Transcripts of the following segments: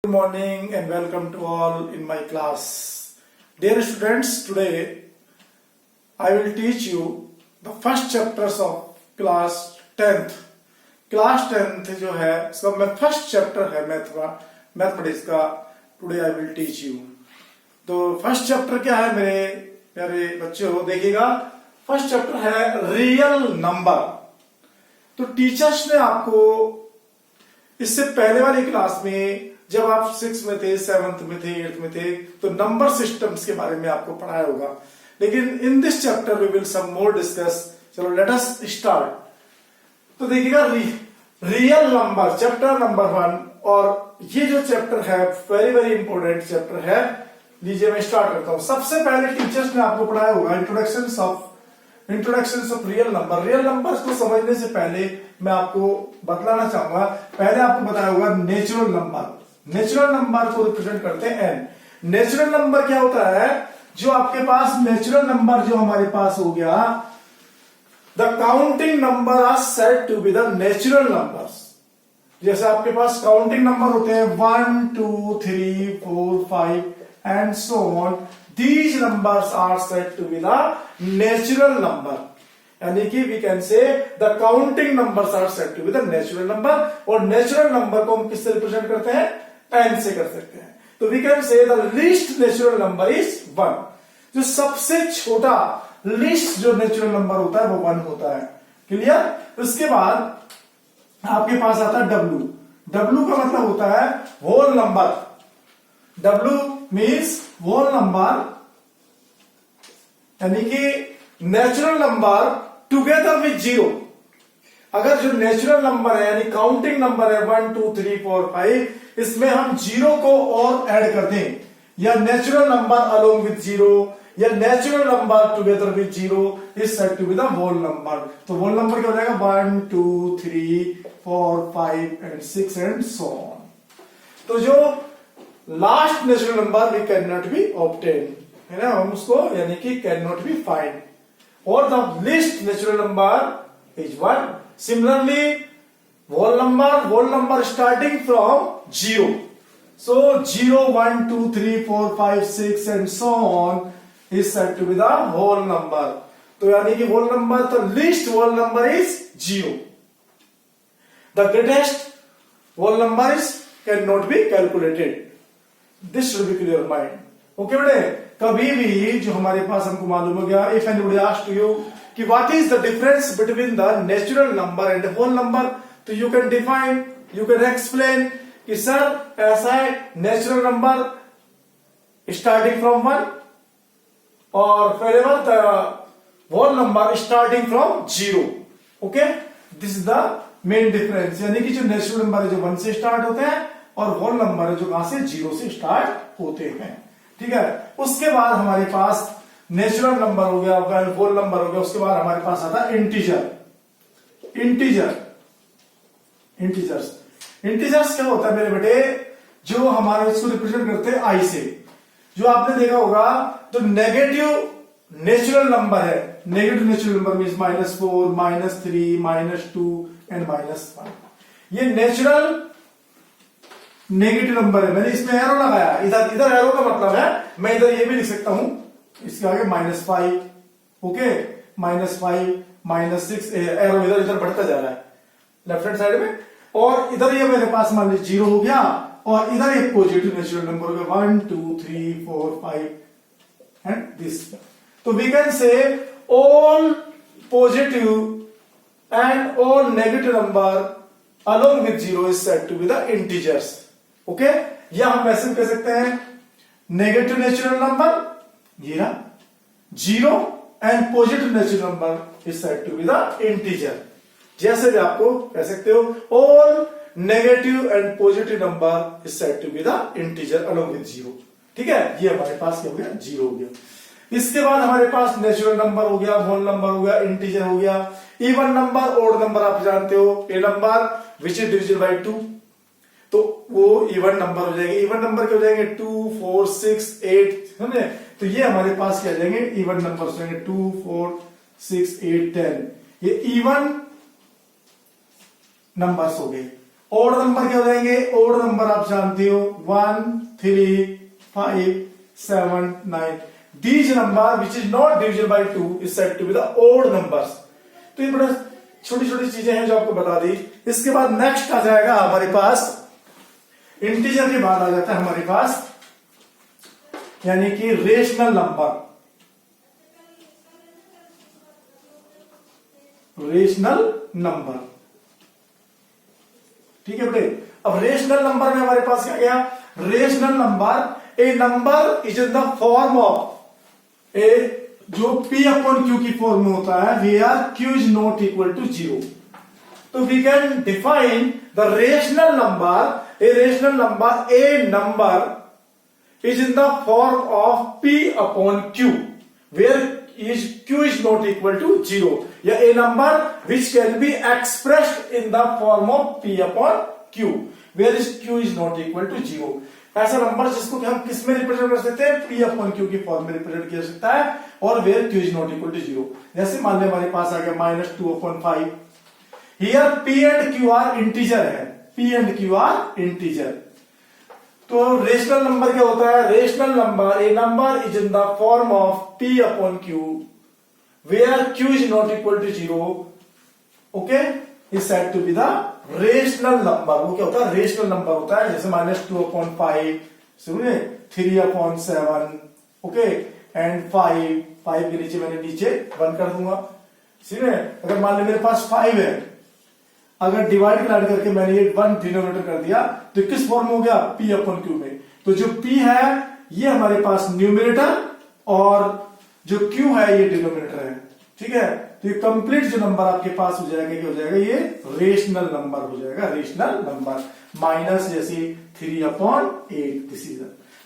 Good morning and welcome to all in my class. Dear students, today I will teach you the first chapters of class 10th. Class 10th जो है इसका मैं first chapter है mathematics का. Today I will teach you. तो first chapter क्या है मेरे प्यारे बच्चों, देखिएगा. फर्स्ट चैप्टर है रियल नंबर. तो टीचर्स ने आपको इससे पहले वाली क्लास में जब आप 6 में थे, 7th में थे, 8th में थे, तो नंबर सिस्टम्स के बारे में आपको पढ़ाया होगा. लेकिन in this chapter we will some more discuss. चलो लेट अस स्टार्ट. तो देखिएगा रियल नंबर चैप्टर नंबर 1, और ये जो चैप्टर है वेरी वेरी इंपॉर्टेंट चैप्टर है. लीजिए मैं स्टार्ट करता हूं. सबसे पहले टीचर्स ने आपको पढ़ाया होगा introduction of real number. Real numbers को समझने से पहले मैं आपको बतलाना चाहूंगा. पहले आपको बताया होगा नेचुरल नंबर. नेचुरल नंबर को रिप्रेजेंट करते हैं एन. नेचुरल नंबर क्या होता है? जो आपके पास नेचुरल नंबर जो हमारे पास हो गया, the counting number are said to be the natural numbers. जैसे आपके पास काउंटिंग नंबर होते हैं 1 2 3 4 5 and so on. These numbers are said to be the natural number. यानी कि we can say the counting numbers are said to be the natural number. और natural number को हम किससे रिप्रेजेंट करते हैं? n से कर सकते हैं. तो we can say the least natural number is 1. जो सबसे छोटा least जो natural number होता है वो 1 होता है. क्लियर? उसके बाद आपके पास आता है w. w का मतलब होता है whole number. w means whole number, यानी कि natural number together with zero. अगर जो नेचुरल नंबर है यानी काउंटिंग नंबर है 1 2 3 4 5, इसमें हम जीरो को और ऐड कर दें, या natural number along with zero, या natural number together with zero is said to be the whole number. तो होल नंबर क्या हो जाएगा? 1 2 3 4 5 एंड 6 एंड सो ऑन. तो जो last natural number we can not be obtain, है ना, हम उसको यानी कि कैन नॉट बी फाइंड. और the least natural number is 1. Similarly whole number starting from zero. So 0 1 2 3 4 5 6 and so on is said to be the whole number. तो यानी कि होल नंबर, तो least whole number is 0. The greatest whole number is can not be calculated. This should be clear mind. Okay बेटे, कभी भी जो हमारे पास हमको मालूम हो गया, इफ एनीबॉडी आस्क्ड यू कि what is the difference between the natural number and whole number, तो you can define, you can explain कि सर ऐसा है, नेचुरल नंबर स्टार्टिंग फ्रॉम 1 और wherever the whole number starting from 0. Okay, this is the main difference. यानी कि जो natural number है जो 1 से स्टार्ट होते हैं, और होल नंबर है जो कहां से? 0 से स्टार्ट होते हैं. ठीक है. उसके बाद हमारे पास नेचुरल नंबर हो गया, होल नंबर हो गया. उसके बाद हमारे पास आता है इंटीजर्स क्या होता है मेरे बेटे? जो हमारे इसको रिप्रेजेंट करते हैं आई से. जो आपने देखा होगा, तो नेगेटिव नेचुरल नंबर है. Negative natural number means -4 -3 -2 and -1. ये नेचुरल नेगेटिव नंबर है. मैंने इसमें एरो लगाया, इधर एरो का मतलब है, मैं इधर ये भी लिख सकता हूं, इसके आगे -5. ओके, -5 -6 एरो इधर बढ़ता जा रहा है लेफ्ट हैंड साइड में. और इधर ये मेरे पास मान लीजिए 0 हो गया, और इधर एक पॉजिटिव नेचुरल नंबर हो गया 1 2 3 4 5 एंड दिस. तो we can say all positive and all negative number along with 0 is said to be the integers. Okay, या हम ऐसे कह सकते हैं नेगेटिव नेचुरल नंबर ये रहा 0 and positive natural number is said to be the integer. जैसे भी आपको कह सकते हो, all negative and positive number is said to be the integer along with 0. ठीक है, ये हमारे पास क्या हो गया? 0 हो गया. इसके बाद हमारे पास नेचुरल नंबर हो गया, होल नंबर हो गया, इंटीजर हो गया. इवन नंबर, ओड नंबर आप जानते हो. A number which is divisible by 2, तो वो इवन नंबर हो जाएंगे. इवन नंबर क्या हो जाएंगे? 2 4 6 8. समझे? तो ये हमारे पास क्या जाएंगे? इवन नंबर हो जाएंगे 2 4 6 8 10. ये इवन नंबर्स हो गए. ओड नंबर क्या हो जाएंगे? ओड नंबर आप जानते हो 1, 3, 5, 7, 9. These number which is not divisible by 2 is said to be the odd numbers. तो ये बड़ा छोटी छोटी चीजें हैं जो आपको बता दी. इसके बाद नेक्स्ट आ जाएगा हमारे पास इंटीजर के बाद आ जाता है हमारे पास यानी कि रेशनल नंबर. रेशनल नंबर, ठीक है बेटे. अब रेशनल नंबर में हमारे पास क्या गया? Rational number a number is in the form of a जो P अपॉन Q की फॉर्म में होता है where Q is not equal to 0. तो we can define the rational number. A rational number a number is in the form of P upon Q where Q is not equal to 0. या a number which can be expressed in the form of P upon Q where Q is not equal to 0. ऐसा number जिसको हम किस में represent कर सकते हैं? P upon Q की फॉर्म में रिप्रेजेंट किया सकता है और where Q is not equal to 0. जैसे मान ले हमारे पास आ गया -2/5. Here P and Q are integer है. P and Q are integer. तो रेशनल नंबर क्या होता है? Rational number a number is in the form of P upon Q where Q is not equal to 0. Okay, is said to be the rational number. वो क्या होता है? Rational number होता है. जैसे -2/5, समझे, 3/7, ओके, एंड 5 के नीचे मैंने नीचे 1 कर दूंगा. समझे, अगर मान लो मेरे पास 5 है, अगर डिवाइड करके मैंने ये 1 डिनोमिनेटर कर दिया तो किस फॉर्म हो गया? P अपॉन Q में. तो जो P है ये हमारे पास न्यूमिनेटर और जो Q है ये डिनोमिनेटर है. ठीक है, तो ये कंप्लीट जो नंबर आपके पास हो जाएगा क्या हो जाएगा? ये रेशनल नंबर हो जाएगा. रेशनल नंबर माइनस जैसे 3/8 दिस इज.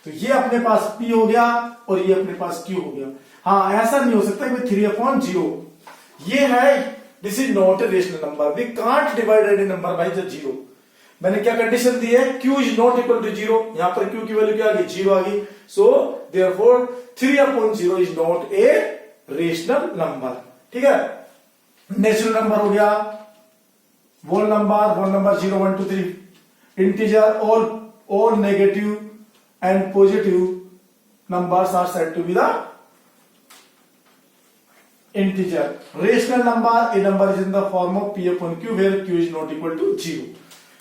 तो ये अपने पास P हो गया और ये अपने पास Q हो गया. हाँ, ऐसा नहीं हो सकता कि 3/0 ये है. This is not a rational number. We can't divide any number by the 0. मैंने क्या कंडीशन दी है? Q is not equal to 0. यहां पर Q की वैल्यू क्या आ गई? 0 आ गई. So therefore 3/0 is not a rational number. ठीक है, नेचुरल नंबर हो गया. Whole number 0, 1, 2, 3. Integer all negative and positive numbers are said to be the integer. Rational number a number is in the form of P upon Q where Q is not equal to 0.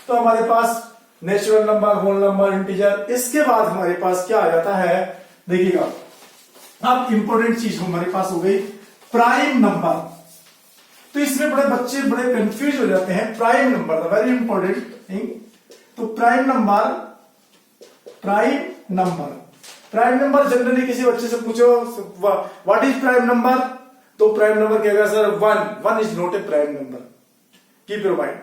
तो हमारे पास natural number, whole number, integer. इसके बाद हमारे पास क्या आ जाता है? देखिएगा, अब इंपॉर्टेंट चीज हमारे पास हो गई प्राइम नंबर. तो इसमें बड़े बच्चे बड़े कंफ्यूज हो जाते हैं. Prime number very important thing. तो प्राइम नंबर जनरली किसी बच्चे से पूछो व्हाट इज प्राइम नंबर, तो प्राइम नंबर कहेगा sir 1 is not a prime number. Keep your mind,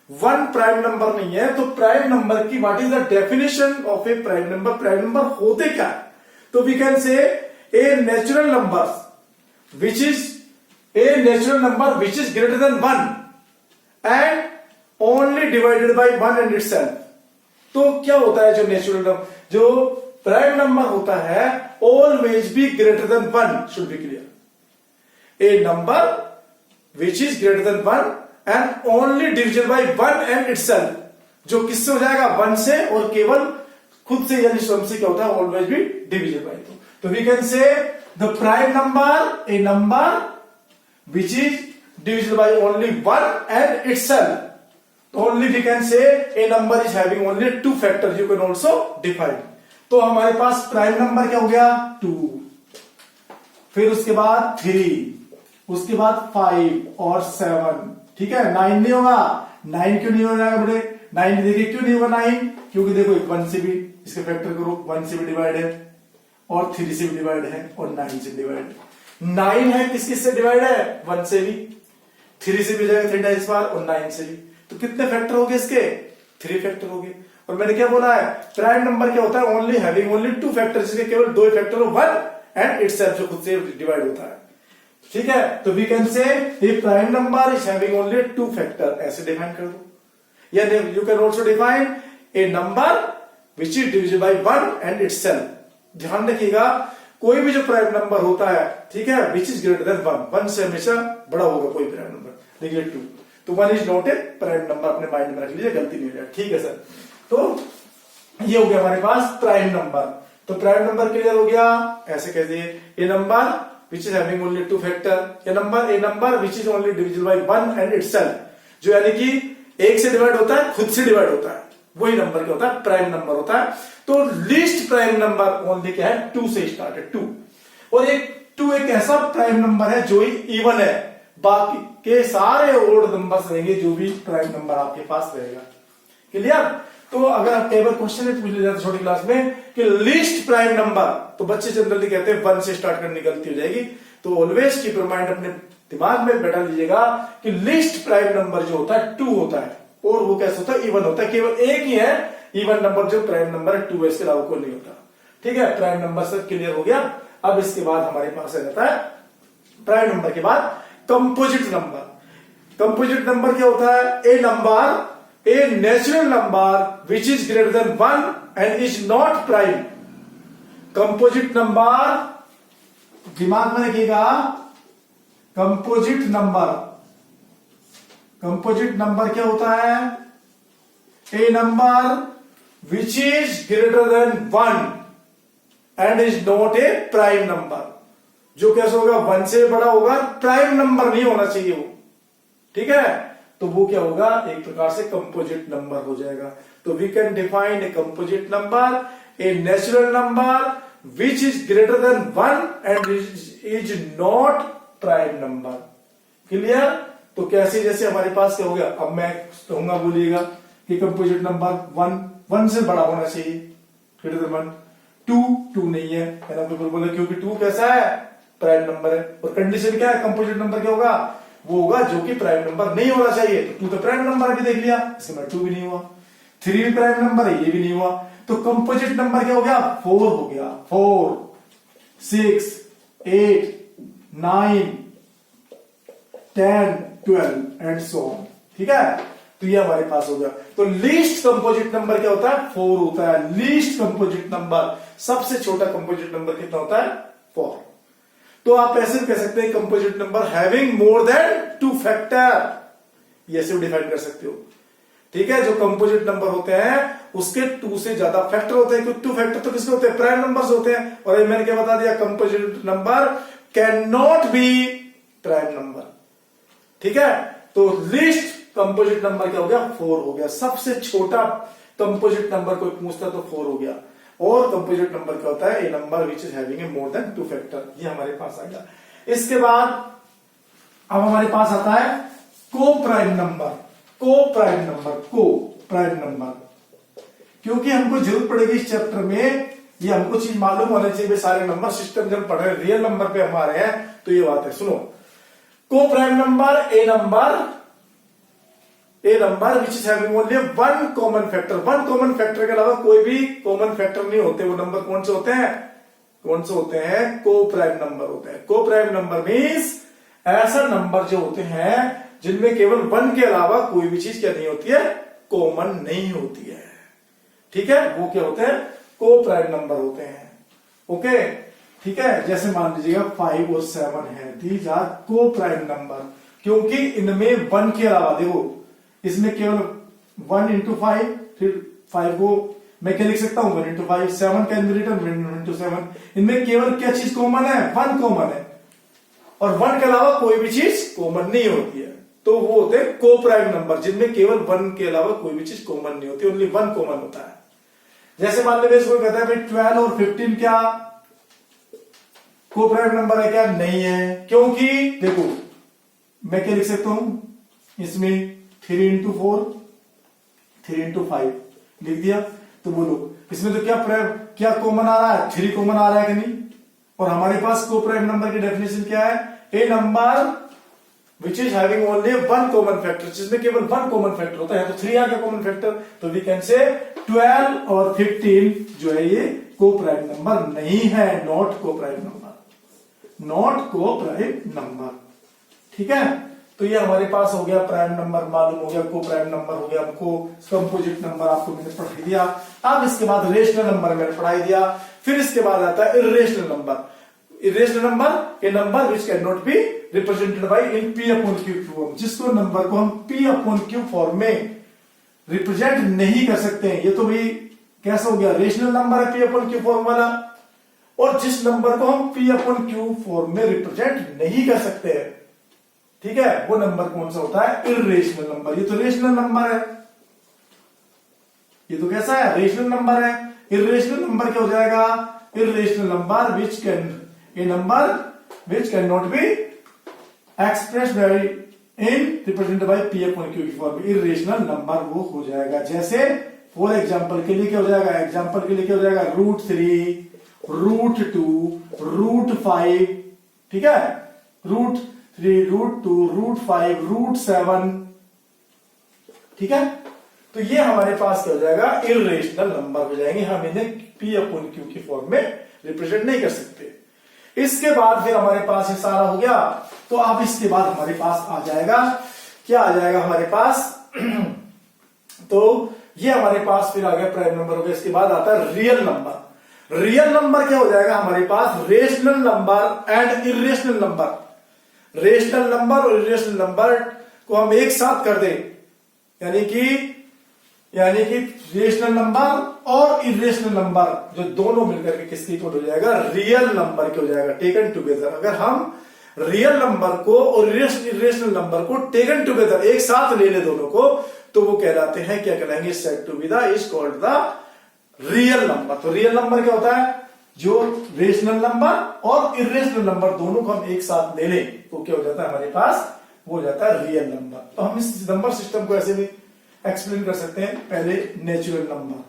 1 prime number नहीं है. तो प्राइम नंबर की what is the definition of a prime number? Prime number होते क्या है? तो we can say a natural number which is greater than 1 and only divided by 1 and itself. तो क्या होता है? जो नेचुरल नंबर, जो प्राइम नंबर होता है, always be greater than 1 should be clear. A number which is greater than 1 and only divisible by 1 and itself. जो किससे हो जाएगा? 1 से और केवल खुद से यानी स्वयं से क्या होता है? ऑलवेज भी डिविजिबल बाय 2. तो we can say the prime number a number which is divisible by only 1 and itself. Only we can say a number is having only 2 factors. You can also define. तो हमारे पास prime number क्या हो गया? 2. फिर उसके बाद 3, उसके बाद 5 और 7. ठीक है, 9 नहीं होगा. 9 क्यों नहीं हो जाएगा बेटे? 9 देखिए क्यों नहीं होगा 9? क्योंकि देखो 1 से भी इसके फैक्टर करो, 1 से भी डिवाइड है और 3 से भी डिवाइड है और 9 से डिवाइड है. 9 है किस किस से डिवाइड है? 1 से भी, 3 से भी जाएगा 3 टाइम्स बार और 9 से भी. तो कितने फैक्टर हो गए इसके? 3 फैक्टर हो गए. और मैंने क्या बोला है? प्राइम नंबर क्या होता है? ओनली हैविंग ओनली 2 फैक्टर, जिसके केवल 2 फैक्टर हो, 1 एंड इटसेल्फ, जो खुद से डिवाइड होता है. ठीक है, तो we can say a prime number is having only 2 factor. ऐसे डिफाइन कर दो. या you can also define a number which is divisible by 1 and itself. ध्यान रखिएगा, कोई भी जो प्राइम नंबर होता है, ठीक है, विच इज ग्रेटर देन 1 से हमेशा बड़ा होगा कोई प्राइम नंबर. देखिए 2. तो 1 is not a prime number, अपने माइंड में रख लीजिए, गलती नहीं हो जाए। ठीक है सर, तो ये हो गया हमारे पास प्राइम नंबर। तो प्राइम नंबर क्लियर हो गया। ऐसे कह दिए a number which is having only two factor, a number which is only divisible by 1 and itself, जो यानी कि एक से डिवाइड होता है, खुद से डिवाइड होता है, वही नंबर क्या होता है, प्राइम नंबर होता है। तो लीस्ट प्राइम नंबर ओनली क्या है, 2 से स्टार्ट है, 2। और एक 2 एक ऐसा प्राइम नंबर है जो इवन है, बाकी के सारे ओड नंबर्स रहेंगे जो भी प्राइम नंबर आपके पास रहेगा। क्लियर? तो अगर आप कई बार क्वेश्चन में पूछ लिया जाता है छोटी क्लास में कि लीस्ट प्राइम नंबर, तो बच्चे जनरली कहते हैं 1 से स्टार्ट करने की गलती हो जाएगी। तो ऑलवेज कीप योर माइंड, अपने दिमाग में बैठा लीजिएगा कि लीस्ट प्राइम नंबर जो होता है 2 होता है, और वो कैसे होता है, इवन होता है। केवल एक ही है इवन नंबर जो प्राइम नंबर है, 2 है, इसके अलावा कोई नहीं होता। ठीक है, प्राइम नंबर से क्लियर हो गया। अब इसके बाद हमारे पास आ जाता है प्राइम नंबर के बाद कंपोजिट नंबर। कंपोजिट नंबर क्या होता है, a natural number which is greater than 1 and is not prime. Composite number, दिमाग में रखिएगा, कंपोजिट नंबर क्या होता है, a number which is greater than 1 and is not a prime number. जो कैसे होगा, 1 से बड़ा होगा, प्राइम नंबर नहीं होना चाहिए वो। ठीक है, तो वो क्या होगा, एक प्रकार से कंपोजिट नंबर हो जाएगा। तो we can define a composite number, a natural number which is greater than 1 and is not prime number. Clear? तो कैसे, जैसे हमारे पास क्या हो गया, अब मैं कहूंगा, बोलिएगा कि कंपोजिट नंबर 1 से बड़ा होना चाहिए, ग्रेटर देन 1। 2 नहीं है ना, बिल्कुल बोले, क्योंकि 2 कैसा है, प्राइम नंबर है। और कंडीशन क्या है, कंपोजिट नंबर क्या होगा, वो होगा जो कि प्राइम नंबर नहीं होना चाहिए। तो 2 तो प्राइम नंबर अभी देख लिया, इसके बाद 2 भी नहीं हुआ। 3 भी प्राइम नंबर है, ये भी नहीं हुआ। तो कंपोजिट नंबर क्या हो गया, 4 हो गया। 4, 6, 8, 9, 10, 12 एंड सो ऑन। ठीक है, तो ये हमारे पास हो गया। तो लीस्ट कंपोजिट नंबर क्या होता है, 4 होता है। लीस्ट कंपोजिट नंबर, सबसे छोटा कंपोजिट नंबर कितना होता है, 4। तो आप ऐसे भी कह सकते हैं composite number having more than 2 factor, ये ऐसे डिफाइन कर सकते हो। ठीक है, जो कंपोजिट नंबर होते हैं उसके 2 से ज्यादा फैक्टर होते हैं, क्योंकि 2 फैक्टर तो किसके होते हैं, प्राइम नंबर्स होते हैं। और मैंने क्या बता दिया, composite number can not B prime number. ठीक है, तो लीस्ट कंपोजिट नंबर क्या हो गया, 4 हो गया। सबसे छोटा कंपोजिट नंबर कोई पूछता तो 4 हो गया। और कंपोजिट नंबर क्या होता है, a number which is having a more than 2 factor, ये हमारे पास आ गया। इसके बाद अब हमारे पास आता है को प्राइम नंबर। क्योंकि हमको जरूरत पड़ेगी इस चैप्टर में, ये हमको चीज मालूम होना चाहिए, सारे नंबर सिस्टम जब पढ़ रहे हैं, रियल नंबर पे हम आ रहे हैं, तो ये बात है। सुनो, को prime number, a number which is having only 1 common factor. 1 common factor के अलावा कोई भी कॉमन फैक्टर नहीं होते। वो नंबर कौन से होते हैं, को प्राइम नंबर होते हैं। को प्राइम नंबर मीन्स ऐसा नंबर जो होते हैं जिनमें केवल 1 के अलावा कोई भी चीज क्या नहीं होती है, कॉमन नहीं होती है। ठीक है, वो क्या होते हैं, को प्राइम नंबर होते हैं। ओके, ठीक है, जैसे मान लीजिएगा 5 और 7 है, दीज आर को प्राइम नंबर, क्योंकि इनमें 1 के अलावा, देखो इसमें केवल 1 into 5, फिर 5 को मैं क्या लिख सकता हूं, 1 into 5, 7 can be written 1 into 7। इनमें केवल क्या चीज कॉमन है, 1 कॉमन है, और 1 के अलावा कोई भी चीज कॉमन नहीं होती है। तो वो होते हैं को प्राइम नंबर, जिनमें केवल 1 के अलावा कोई भी चीज कॉमन नहीं होती, ओनली 1 कॉमन होता है। जैसे मान लीजिए इसको कहता है भाई 12 और 15 क्या को प्राइम नंबर है, क्या नहीं है, क्योंकि देखो मैं क्या लिख सकता हूं, इसमें 3 into 4, 3 into 5 लिख दिया। तो बोलो इसमें तो क्या कॉमन आ रहा है, 3 कॉमन आ रहा है कि नहीं। और हमारे पास को प्राइम नंबर की डेफिनेशन क्या है, a number which is having only 1 common factor, जिसमें केवल 1 कॉमन फैक्टर होता है। तो 3 आ गया कॉमन फैक्टर, तो वी कैन से 12 और 15 जो है ये को प्राइम नंबर नहीं है, नॉट को प्राइम नंबर। ठीक है, तो ये हमारे पास हो गया प्राइम नंबर मालूम हो गया, को प्राइम नंबर हो गया, हमको कंपोजिट नंबर आपको मैंने पढ़ा दिया। अब इसके बाद रेशनल नंबर मैंने पढ़ाई दिया। फिर इसके बाद आता है irrational number. Irrational number a number which can not be represented by in P upon Q form, जिसको नंबर को हम P अपॉन Q फॉर्म में रिप्रेजेंट नहीं कर सकते हैं। ये तो भाई कैसा हो गया, रेशनल नंबर है P अपॉन Q फॉर्म वाला, और जिस नंबर को हम P अपॉन Q फॉर्म में रिप्रेजेंट नहीं कर सकते हैं, ठीक है, वो नंबर कौन सा होता है, इरेशनल नंबर। ये तो रेशनल नंबर है, ये तो कैसा है, रेशनल नंबर है। इरेशनल नंबर क्या हो जाएगा, irrational number which can, A number which can not be expressed by in represented by P upon Q की फॉर्म में, इरेशनल नंबर वो हो जाएगा। जैसे फॉर एग्जांपल के लिए क्या हो जाएगा, एग्जांपल के लिए क्या हो जाएगा, √3, √2, √5, ठीक है, √3, √2, √5, √7, ठीक है। तो ये हमारे पास क्या हो जाएगा, इरेशनल नंबर हो जाएंगे, हम इन्हें P अपॉन Q की फॉर्म में रिप्रेजेंट नहीं कर सकते। इसके बाद फिर हमारे पास ये सारा हो गया, तो अब इसके बाद हमारे पास आ जाएगा, क्या आ जाएगा हमारे पास तो ये हमारे पास फिर आ गया प्राइम नंबर हो गया। इसके बाद आता है रियल नंबर। रियल नंबर क्या हो जाएगा हमारे पास, rational number and irrational number. Rational number और इरेशनल नंबर को हम एक साथ कर दें, यानी कि रेशनल नंबर और इरेशनल नंबर जो दोनों मिलकर के किसकी इक्वल हो जाएगा, रियल नंबर के हो जाएगा, टेकन टुगेदर। अगर हम रियल नंबर को और इरेशनल नंबर को टेकन टुगेदर एक साथ ले ले दोनों को, तो वो कहलाते हैं, क्या कहलाएंगे, said to be the is called the real number. तो रियल नंबर क्या होता है, जो रेशनल नंबर और इरेशनल नंबर दोनों को हम एक साथ ले लें तो क्या हो जाता है हमारे पास, वो हो जाता है रियल नंबर। तो हम इस नंबर सिस्टम को ऐसे भी एक्सप्लेन कर सकते हैं, पहले नेचुरल नंबर,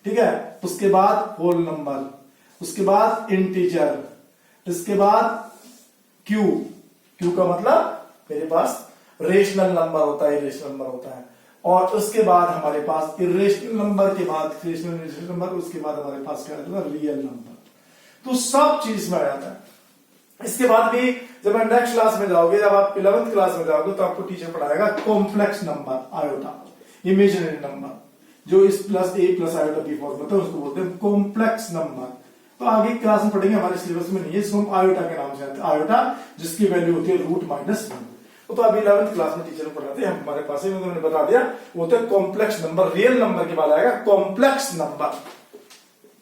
ठीक है, उसके बाद होल नंबर, उसके बाद इंटीजर, इसके बाद क्यू का मतलब मेरे पास रेशनल नंबर होता है, इरेशनल नंबर होता है, और उसके बाद हमारे पास इरेशनल नंबर के बाद रेशनल नंबर, उसके बाद हमारे पास क्या आता है, रियल नंबर। तो सब चीज में आ जाता है। इसके बाद भी जब आप नेक्स्ट क्लास में जाओगे, जब आप 11th क्लास में जाओगे, तो आपको टीचर पढ़ाएगा complex number, iota, imaginary number, जो इस plus a plus iota b form होता है, उसको बोलते हैं कॉम्प्लेक्स नंबर। तो आगे क्लास में पढ़ेंगे, हमारे सिलेबस में नहीं है, इसको हम आयोटा के नाम से आते हैं, आयोटा जिसकी वैल्यू होती है √-1। तो अभी 11th क्लास में टीचर पढ़ाते हैं, हमारे पास ही उन्होंने बता दिया, वो होता है कॉम्प्लेक्स नंबर। रियल नंबर के बाद आएगा कॉम्प्लेक्स नंबर,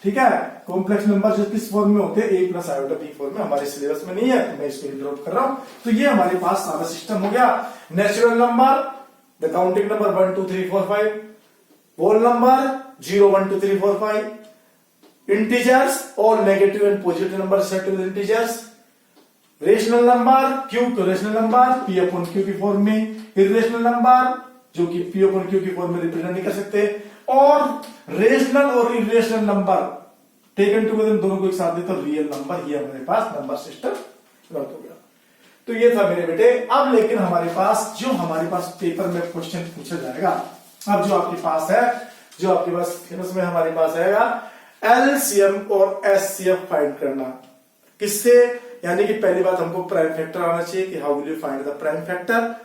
ठीक है। कॉम्प्लेक्स नंबर जो किस फॉर्म में होते हैं, ए प्लस आयोटा बी फॉर्म में, हमारे सिलेबस में नहीं है, तो मैं इसको इंटरप्ट कर रहा हूं। तो ये हमारे पास सारा सिस्टम हो गया। Natural number, the counting number 1 2 3 4 5, whole number 0 1 2 3 4 5, integers और negative and positive number set to integers, rational number, Q rational number P upon Q की फॉर्म में, इरेशनल नंबर जो कि P अपॉन Q की फॉर्म में रिप्रेजेंट नहीं कर सकते, और रेशनल और इरेशनल नंबर टेकन टुगेदर दोनों को एक साथ दे तो रियल नंबर। ये हमारे पास नंबर सिस्टम रद्द हो गया। तो ये था मेरे बेटे। अब लेकिन हमारे पास पेपर में क्वेश्चन पूछा जाएगा, अब जो आपके पास है, जो आपके पास सिलेबस में हमारे पास आएगा, एलसीएम और एचसीएफ फाइंड करना। किससे, यानी कि पहली बात हमको प्राइम फैक्टर आना चाहिए कि how will you find the prime factor,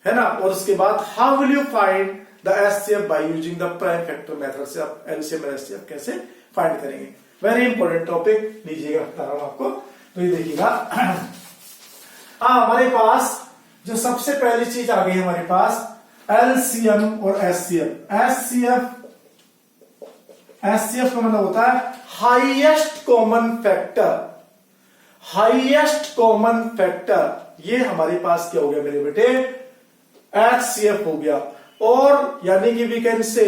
है ना, और उसके बाद how will you find the HCF by using the prime factor method से आप एलसीएम और एचसीएफ कैसे फाइंड करेंगे। वेरी इंपॉर्टेंट टॉपिक, लीजिएगा, बता रहा हूं आपको। तो ये देखिएगा, हमारे पास जो सबसे पहली चीज आ गई हमारे पास एलसीएम और एचसीएफ। एचसीएफ का मतलब होता है highest common factor, highest common factor. ये हमारे पास क्या हो गया मेरे बेटे, एचसीएफ हो गया। और यानी कि वी कैन से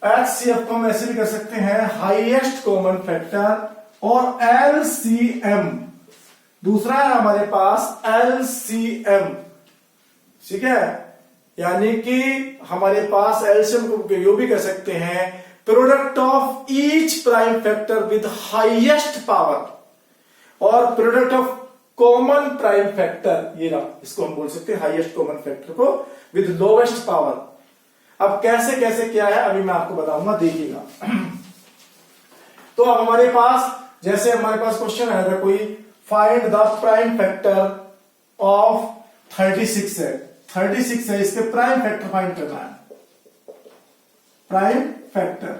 एचसीएफ को हम ऐसे भी कर सकते हैं, हाईएस्ट कॉमन फैक्टर, और एलसीएम दूसरा है हमारे पास एलसीएम, ठीक है, यानी कि हमारे पास एलसीएम को यो भी कर सकते हैं, product of each prime factor with highest power, और product of common prime factor, ये रहा, इसको हम बोल सकते हैं हाईएस्ट कॉमन फैक्टर को विद लोवेस्ट पावर। अब कैसे कैसे क्या है अभी मैं आपको बताऊंगा, देखिएगा। तो अब हमारे पास, जैसे हमारे पास क्वेश्चन आया था कोई, find the prime factor of 36 है, 36 है, इसके प्राइम फैक्टर फाइंड करना है, प्राइम फैक्टर।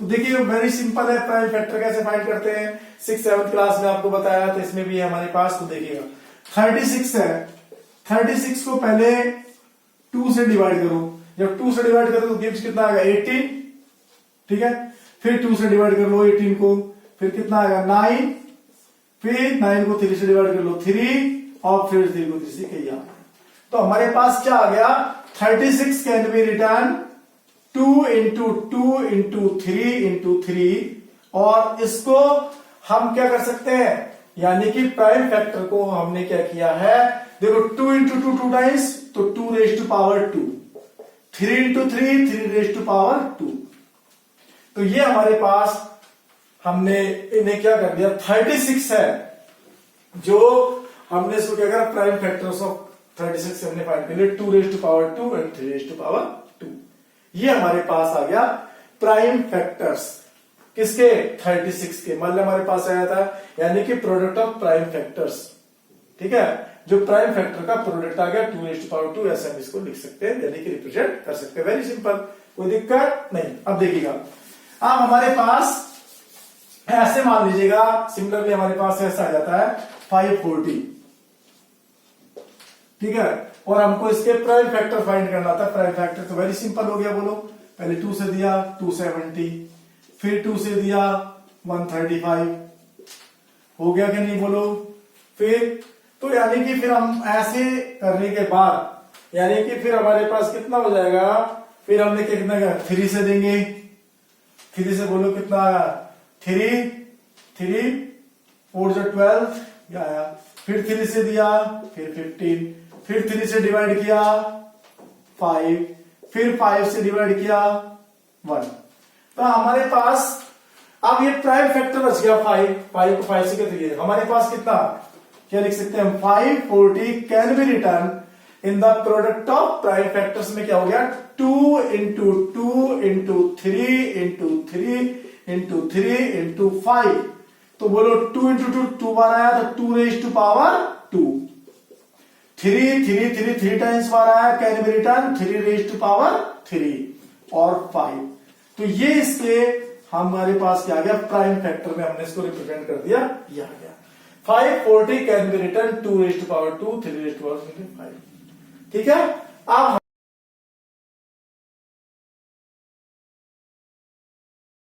तो देखिए वेरी सिंपल है, प्राइम फैक्टर कैसे फाइंड करते हैं 6th-7th क्लास में आपको बताया, तो इसमें भी है हमारे पास। तो देखिएगा 36 है, 36 को पहले 2 से डिवाइड करो, जब 2 से डिवाइड करो तो गिव्स कितना आएगा 18, ठीक है। फिर 2 से डिवाइड कर लो 18 को, फिर कितना आएगा 9, फिर 9 को 3 से डिवाइड कर लो 3, और फिर 3 को 3 से कहीं आ। तो हमारे पास क्या आ गया 36 can be return 2 into 2 into 3 into 3, और इसको हम क्या कर सकते हैं, यानी कि प्राइम फैक्टर को हमने क्या किया है, देखो 2 इंटू 2 2 टाइम्स, तो 2 raise to power 2, 3 into 3 3 raise to power 2। तो ये हमारे पास हमने इन्हें क्या कर दिया 36 है, जो हमने इसको क्या करा प्राइम फैक्टर्स ऑफ 36 हमने फाइंड कर लिया, 2 raise to power 2 and 3 raise to power 2। ये हमारे पास आ गया प्राइम फैक्टर्स किसके 36 के, मतलब हमारे पास आया था, यानी कि प्रोडक्ट ऑफ प्राइम फैक्टर्स, ठीक है। जो प्राइम फैक्टर का प्रोडक्ट आ गया 2 रेज टू पावर 2, ऐसे हम इसको लिख सकते हैं, यानी कि रिप्रेजेंट कर सकते हैं, वेरी सिंपल, कोई दिक्कत नहीं। अब देखिएगा अब हमारे पास ऐसे मान लीजिएगा, सिमिलरली हमारे पास ऐसा आ जाता है 540, ठीक है, और हमको इसके प्राइम फैक्टर फाइंड करना था। प्राइम फैक्टर तो वेरी सिंपल हो गया, बोलो पहले 2 से दिया 270, फिर 2 से दिया 135, हो गया कि नहीं बोलो। फिर तो यानी कि फिर हम ऐसे करने के बाद यानी कि फिर हमारे पास कितना हो जाएगा, फिर हमने कितना किया 3 से देंगे, 3 से बोलो कितना आया 3 3 4 जो 12 ये आया, फिर 3 से दिया, फिर 15, फिर 3 से डिवाइड किया 5, फिर 5 से डिवाइड किया 1। तो हमारे पास अब ये प्राइम फैक्टर बच गया 5 को 5 से कितने, हमारे पास कितना क्या लिख सकते हैं हम 540 can be return in the product of prime factors में क्या हो गया 2 into 2 into 3 into 3 into 3 into 5। तो बोलो 2 इंटू 2 2 बार आया, तो 2 रेज टू पावर 2, 3 3 3 3 टाइम्स बार आया, can be return 3 raise to power 3 और 5। तो ये इसके हमारे पास क्या आ गया प्राइम फैक्टर में हमने इसको रिप्रेजेंट कर दिया, ये आ गया 540 can be return 2 raise to power 2 3 raise to power 5, ठीक है। अब